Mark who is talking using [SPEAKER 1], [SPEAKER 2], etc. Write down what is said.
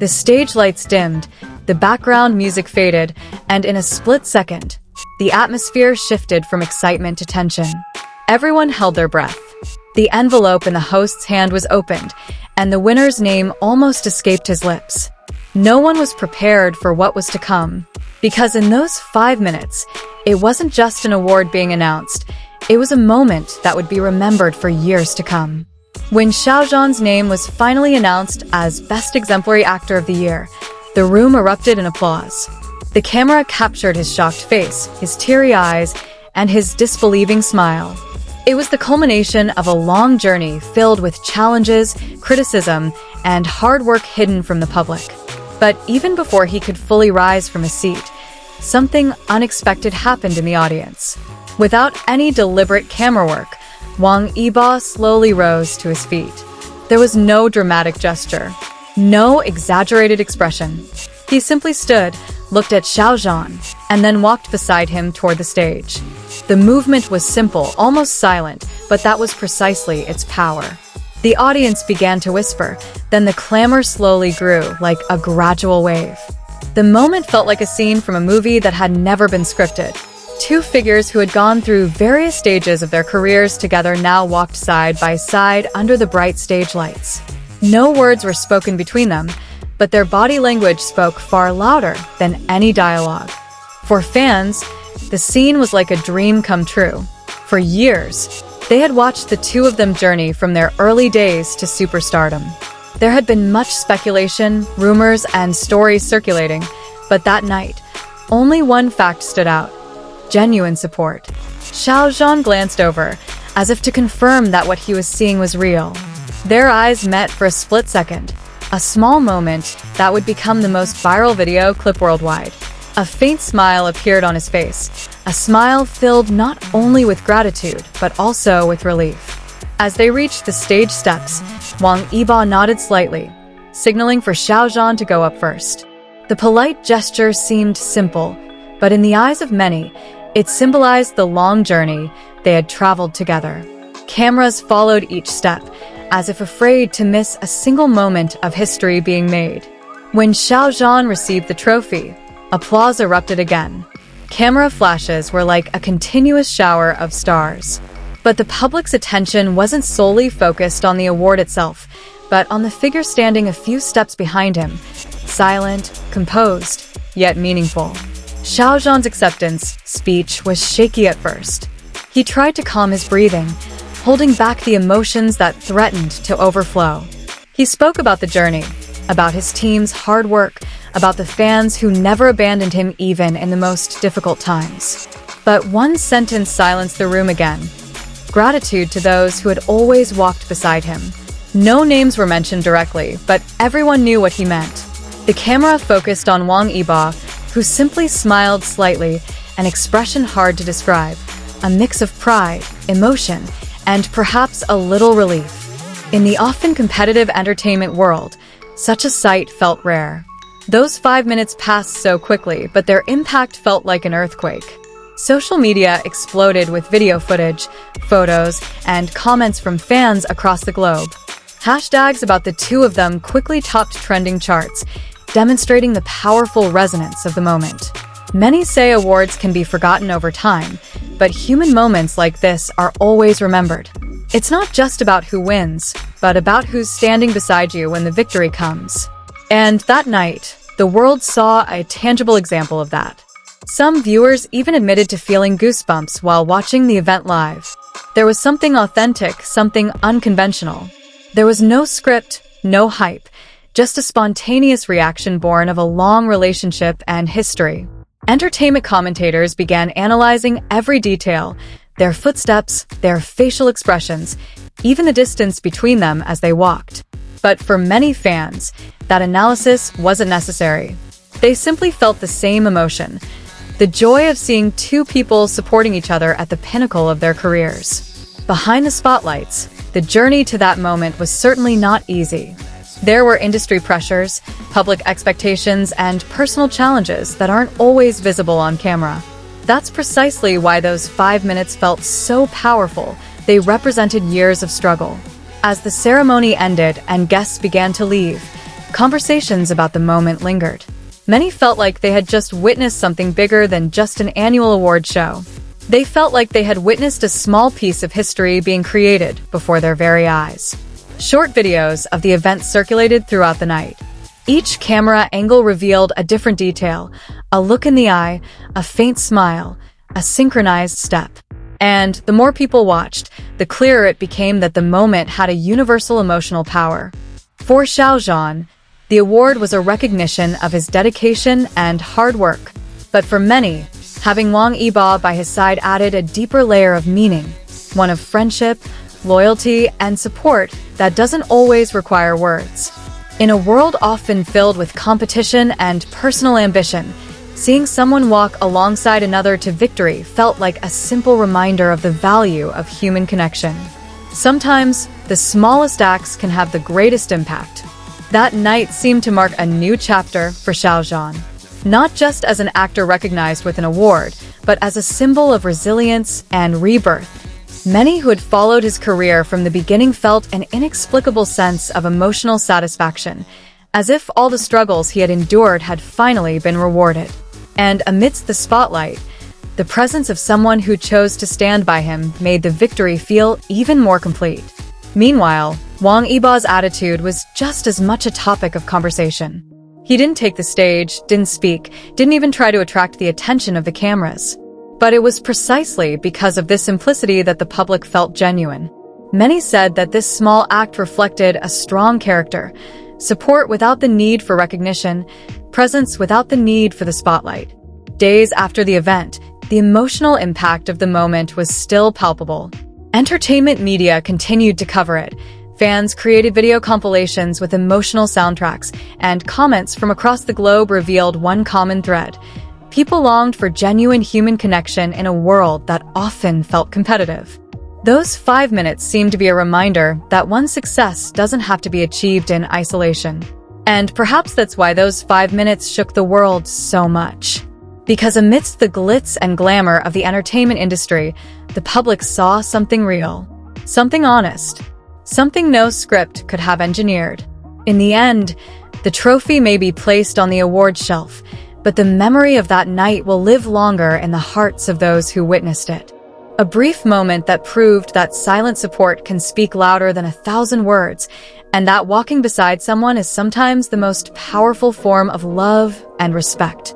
[SPEAKER 1] The stage lights dimmed, the background music faded, and in a split second, the atmosphere shifted from excitement to tension. Everyone held their breath. The envelope in the host's hand was opened, and the winner's name almost escaped his lips. No one was prepared for what was to come, because in those 5 minutes, it wasn't just an award being announced, it was a moment that would be remembered for years to come. When Xiao Zhan's name was finally announced as Best Exemplary Actor of the Year, the room erupted in applause. The camera captured his shocked face, his teary eyes, and his disbelieving smile. It was the culmination of a long journey filled with challenges, criticism, and hard work hidden from the public. But even before he could fully rise from his seat, something unexpected happened in the audience. Without any deliberate camera work, Wang Yibo slowly rose to his feet. There was no dramatic gesture, no exaggerated expression. He simply stood, looked at Xiao Zhan, and then walked beside him toward the stage. The movement was simple, almost silent, but that was precisely its power. The audience began to whisper, then the clamor slowly grew, like a gradual wave. The moment felt like a scene from a movie that had never been scripted. Two figures who had gone through various stages of their careers together now walked side by side under the bright stage lights. No words were spoken between them, but their body language spoke far louder than any dialogue. For fans, the scene was like a dream come true. For years, they had watched the two of them journey from their early days to superstardom. There had been much speculation, rumors, and stories circulating, but that night, only one fact stood out: genuine support. Xiao Zhan glanced over, as if to confirm that what he was seeing was real. Their eyes met for a split second, a small moment that would become the most viral video clip worldwide. A faint smile appeared on his face, a smile filled not only with gratitude, but also with relief. As they reached the stage steps, Wang Yibo nodded slightly, signaling for Xiao Zhan to go up first. The polite gesture seemed simple, but in the eyes of many, it symbolized the long journey they had traveled together. Cameras followed each step, as if afraid to miss a single moment of history being made. When Xiao Zhan received the trophy, applause erupted again. Camera flashes were like a continuous shower of stars. But the public's attention wasn't solely focused on the award itself, but on the figure standing a few steps behind him, silent, composed, yet meaningful. Xiao Zhan's acceptance speech was shaky at first. He tried to calm his breathing, holding back the emotions that threatened to overflow. He spoke about the journey, about his team's hard work, about the fans who never abandoned him even in the most difficult times. But one sentence silenced the room again: gratitude to those who had always walked beside him. No names were mentioned directly, but everyone knew what he meant. The camera focused on Wang Yibo, who simply smiled slightly, an expression hard to describe, a mix of pride, emotion, and perhaps a little relief. In the often competitive entertainment world, such a sight felt rare. Those 5 minutes passed so quickly, but their impact felt like an earthquake. Social media exploded with video footage, photos, and comments from fans across the globe. Hashtags about the two of them quickly topped trending charts, demonstrating the powerful resonance of the moment. Many say awards can be forgotten over time, but human moments like this are always remembered. It's not just about who wins, but about who's standing beside you when the victory comes. And that night, the world saw a tangible example of that. Some viewers even admitted to feeling goosebumps while watching the event live. There was something authentic, something unconventional. There was no script, no hype, just a spontaneous reaction born of a long relationship and history. Entertainment commentators began analyzing every detail, their footsteps, their facial expressions, even the distance between them as they walked. But for many fans, that analysis wasn't necessary. They simply felt the same emotion: the joy of seeing two people supporting each other at the pinnacle of their careers. Behind the spotlights, the journey to that moment was certainly not easy. There were industry pressures, public expectations, and personal challenges that aren't always visible on camera. That's precisely why those 5 minutes felt so powerful. They represented years of struggle. As the ceremony ended and guests began to leave, conversations about the moment lingered. Many felt like they had just witnessed something bigger than just an annual award show. They felt like they had witnessed a small piece of history being created before their very eyes. Short videos of the event circulated throughout the night. Each camera angle revealed a different detail, a look in the eye, a faint smile, a synchronized step. And the more people watched, the clearer it became that the moment had a universal emotional power. For Xiao Zhan, the award was a recognition of his dedication and hard work. But for many, having Wang Yibo by his side added a deeper layer of meaning, one of friendship, loyalty, and support that doesn't always require words. In a world often filled with competition and personal ambition, seeing someone walk alongside another to victory felt like a simple reminder of the value of human connection. Sometimes, the smallest acts can have the greatest impact. That night seemed to mark a new chapter for Xiao Zhan. Not just as an actor recognized with an award, but as a symbol of resilience and rebirth. Many who had followed his career from the beginning felt an inexplicable sense of emotional satisfaction, as if all the struggles he had endured had finally been rewarded. And amidst the spotlight, the presence of someone who chose to stand by him made the victory feel even more complete. Meanwhile, Wang Yibo's attitude was just as much a topic of conversation. He didn't take the stage, didn't speak, didn't even try to attract the attention of the cameras. But it was precisely because of this simplicity that the public felt genuine. Many said that this small act reflected a strong character, support without the need for recognition, presence without the need for the spotlight. Days after the event, the emotional impact of the moment was still palpable. Entertainment media continued to cover it. Fans created video compilations with emotional soundtracks, and comments from across the globe revealed one common thread. People longed for genuine human connection in a world that often felt competitive. Those 5 minutes seemed to be a reminder that one's success doesn't have to be achieved in isolation. And perhaps that's why those 5 minutes shook the world so much. Because amidst the glitz and glamour of the entertainment industry, the public saw something real, something honest, something no script could have engineered. In the end, the trophy may be placed on the award shelf, but the memory of that night will live longer in the hearts of those who witnessed it. A brief moment that proved that silent support can speak louder than 1,000 words, and that walking beside someone is sometimes the most powerful form of love and respect.